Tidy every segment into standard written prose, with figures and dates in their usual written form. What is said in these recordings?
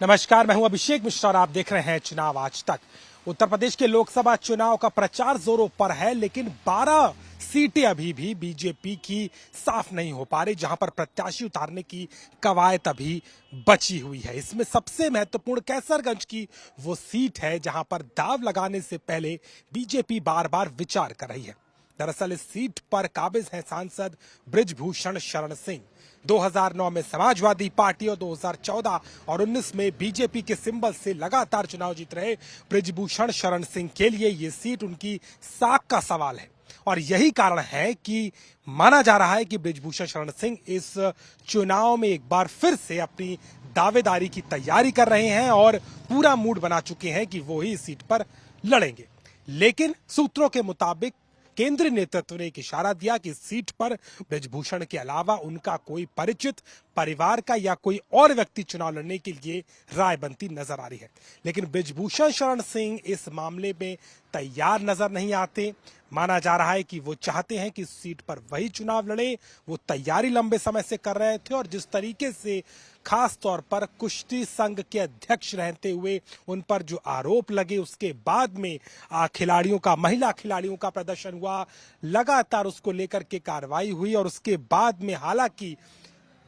नमस्कार, मैं हूं अभिषेक मिश्रा और आप देख रहे हैं चुनाव आज तक। उत्तर प्रदेश के लोकसभा चुनाव का प्रचार जोरों पर है, लेकिन 12 सीटें अभी भी बीजेपी की साफ नहीं हो पा रही, जहां पर प्रत्याशी उतारने की कवायद अभी बची हुई है। इसमें सबसे महत्वपूर्ण कैसरगंज की वो सीट है जहां पर दाव लगाने से पहले बीजेपी बार बार विचार कर रही है। दरअसल इस सीट पर काबिज हैं सांसद बृजभूषण शरण सिंह। 2009 में समाजवादी पार्टी और 2014 और 19 में बीजेपी के सिंबल से लगातार चुनाव जीत रहे बृजभूषण शरण सिंह के लिए ये सीट उनकी साख का सवाल है। और यही कारण है कि माना जा रहा है कि बृजभूषण शरण सिंह इस चुनाव में एक बार फिर से अपनी दावेदारी की तैयारी कर रहे हैं और पूरा मूड बना चुके हैं कि वो ही इस सीट पर लड़ेंगे। लेकिन सूत्रों के मुताबिक केंद्रीय नेतृत्व ने एक इशारा दिया कि इस सीट पर बृजभूषण के अलावा उनका कोई परिचित परिवार का या कोई और व्यक्ति चुनाव लड़ने के लिए राय बनती नजर आ रही है। लेकिन बृजभूषण शरण सिंह इस मामले में तैयार नजर नहीं आते। माना जा रहा है कि वो चाहते हैं कि इस सीट पर वही चुनाव लड़े। वो तैयारी लंबे समय से कर रहे थे और जिस तरीके से खास तौर पर कुश्ती संघ के अध्यक्ष रहते हुए उन पर जो आरोप लगे, उसके बाद में महिला खिलाड़ियों का प्रदर्शन हुआ, लगातार उसको लेकर के कार्रवाई हुई और उसके बाद में हालांकि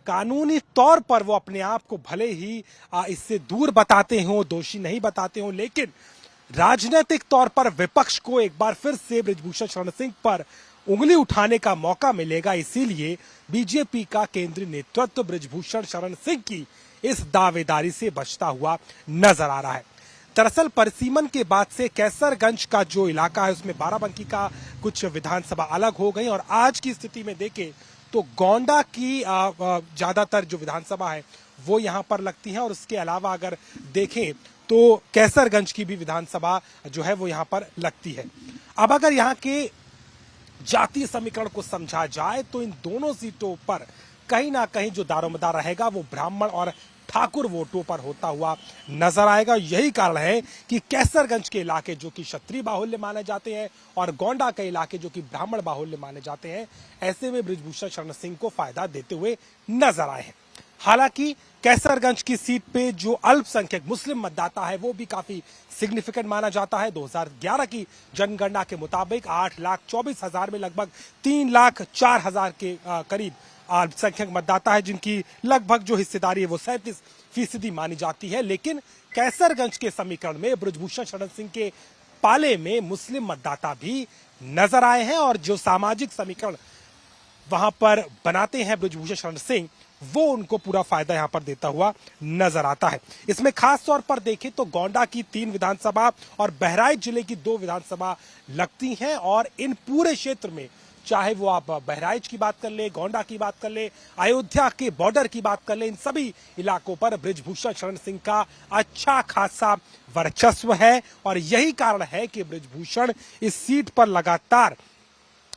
कानूनी तौर पर वो अपने आप को भले ही इससे दूर बताते हों, दोषी नहीं बताते हों, लेकिन राजनीतिक तौर पर विपक्ष को एक बार फिर से बृजभूषण शरण सिंह पर उंगली उठाने का मौका मिलेगा। इसीलिए बीजेपी का केंद्रीय नेतृत्व बृजभूषण शरण सिंह की इस दावेदारी से बचता हुआ नजर आ रहा है। दरअसल परिसीमन के बाद से कैसरगंज का जो इलाका है उसमें बाराबंकी का कुछ विधानसभा अलग हो गई और आज की स्थिति में देखें तो गोंडा की ज्यादातर जो विधानसभा है वो यहाँ पर लगती है और उसके अलावा अगर देखें तो कैसरगंज की भी विधानसभा जो है वो यहाँ पर लगती है। अब अगर यहाँ के जातीय समीकरण को समझा जाए तो इन दोनों सीटों पर कहीं ना कहीं जो दारोमदार रहेगा वो ब्राह्मण और ठाकुर वोटों पर होता हुआ नजर आएगा। यही कारण है कि कैसरगंज के इलाके जो कि क्षत्रिय बाहुल्य माने जाते हैं और गोंडा के इलाके जो कि ब्राह्मण बाहुल्य माने जाते हैं, ऐसे में बृजभूषण शरण सिंह को फायदा देते हुए नजर आए हैं। हालांकि कैसरगंज की सीट पे जो अल्पसंख्यक मुस्लिम मतदाता है वो भी काफी सिग्निफिकेंट माना जाता है। 2011 की जनगणना के मुताबिक 8,24,000 में लगभग 3,04,000 के करीब अल्पसंख्यक मतदाता है, जिनकी लगभग जो हिस्सेदारी है वो 37% मानी जाती है। लेकिन कैसरगंज के समीकरण में बृजभूषण शरण सिंह के पाले में मुस्लिम मतदाता भी नजर आए हैं और जो सामाजिक समीकरण वहां पर बनाते हैं बृजभूषण शरण सिंह, वो उनको पूरा फायदा यहां पर देता हुआ नजर आता है। इसमें खास तौर पर देखें तो गोंडा की 3 विधानसभा और बहराइच जिले की 2 विधानसभा लगती हैं और इन पूरे क्षेत्र में चाहे वो आप बहराइच की बात कर ले, गोंडा की बात कर ले, अयोध्या के बॉर्डर की बात कर ले, इन सभी इलाकों पर बृजभूषण शरण सिंह का अच्छा खासा वर्चस्व है और यही कारण है कि बृजभूषण इस सीट पर लगातार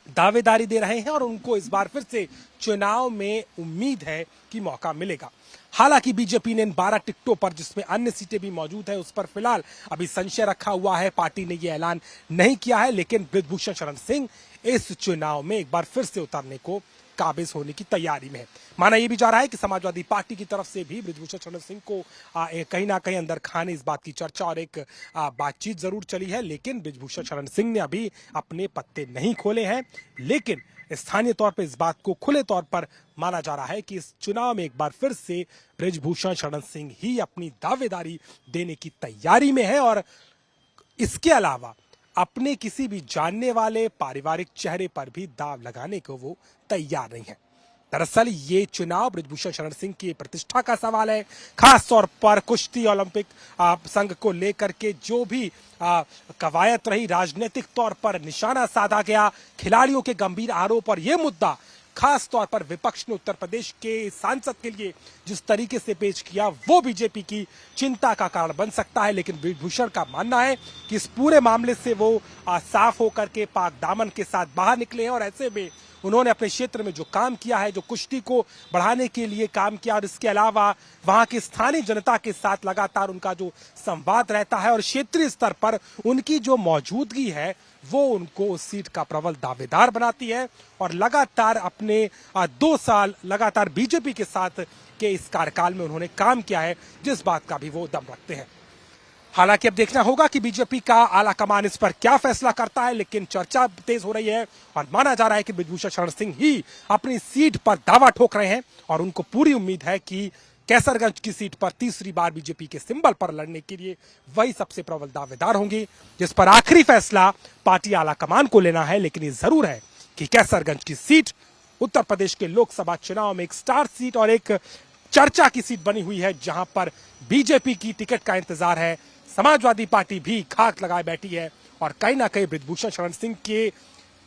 दावेदारी दे रहे हैं और उनको इस बार फिर से चुनाव में उम्मीद है कि मौका मिलेगा। हालांकि बीजेपी ने इन 12 टिकटों पर, जिसमें अन्य सीटें भी मौजूद हैं, उस पर फिलहाल अभी संशय रखा हुआ है। पार्टी ने यह ऐलान नहीं किया है, लेकिन बृजभूषण शरण सिंह इस चुनाव में एक बार फिर से उतरने को काबिज होने की तैयारी में है। माना यह भी जा रहा है कि समाजवादी पार्टी की तरफ से भी बृजभूषण शरण सिंह को कहीं ना कहीं अंदर खाने इस बात की चर्चा और एक बातचीत जरूर चली है, लेकिन बृजभूषण शरण सिंह ने अभी अपने पत्ते नहीं खोले हैं। लेकिन स्थानीय तौर पर इस बात को खुले तौर पर माना जा रहा है कि इस चुनाव में एक बार फिर से बृजभूषण शरण सिंह ही अपनी दावेदारी देने की तैयारी में है और इसके अलावा अपने किसी भी जानने वाले पारिवारिक चेहरे पर भी दाव लगाने को वो तैयार नहीं है। दरअसल ये चुनाव बृजभूषण शरण सिंह की प्रतिष्ठा का सवाल है। खास तौर पर कुश्ती ओलंपिक संघ को लेकर के जो भी कवायद रही, राजनीतिक तौर पर निशाना साधा गया, खिलाड़ियों के गंभीर आरोप और ये मुद्दा खास तौर पर विपक्ष ने उत्तर प्रदेश के सांसद के लिए जिस तरीके से पेश किया, वो बीजेपी की चिंता का कारण बन सकता है। लेकिन बृजभूषण का मानना है कि इस पूरे मामले से वो साफ होकर के पाक दामन के साथ बाहर निकले हैं और ऐसे में उन्होंने अपने क्षेत्र में जो काम किया है, जो कुश्ती को बढ़ाने के लिए काम किया, और इसके अलावा वहां की स्थानीय जनता के साथ लगातार उनका जो संवाद रहता है और क्षेत्रीय स्तर पर उनकी जो मौजूदगी है वो उनको उस सीट का प्रबल दावेदार बनाती है। और लगातार अपने 2 साल लगातार बीजेपी के साथ के इस कार्यकाल में उन्होंने काम किया है, जिस बात का भी वो दम रखते हैं। हालांकि अब देखना होगा कि बीजेपी का आला कमान इस पर क्या फैसला करता है, लेकिन चर्चा तेज हो रही है और माना जा रहा है कि बृजभूषण शरण सिंह ही अपनी सीट पर दावा ठोक रहे हैं और उनको पूरी उम्मीद है कि कैसरगंज की सीट पर तीसरी बार बीजेपी के सिंबल पर लड़ने के लिए वही सबसे प्रबल दावेदार होंगे, जिस पर आखिरी फैसला पार्टी आला कमान को लेना है। लेकिन ये जरूर है कि कैसरगंज की सीट उत्तर प्रदेश के लोकसभा चुनाव में एक स्टार सीट और एक चर्चा की सीट बनी हुई है, जहां पर बीजेपी की टिकट का इंतजार है। समाजवादी पार्टी भी खाक लगाए बैठी है और कहीं ना कहीं बृजभूषण शरण सिंह के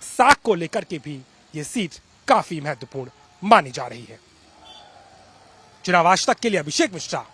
साख को लेकर के भी ये सीट काफी महत्वपूर्ण मानी जा रही है। चुनाव आज तक के लिए अभिषेक मिश्रा,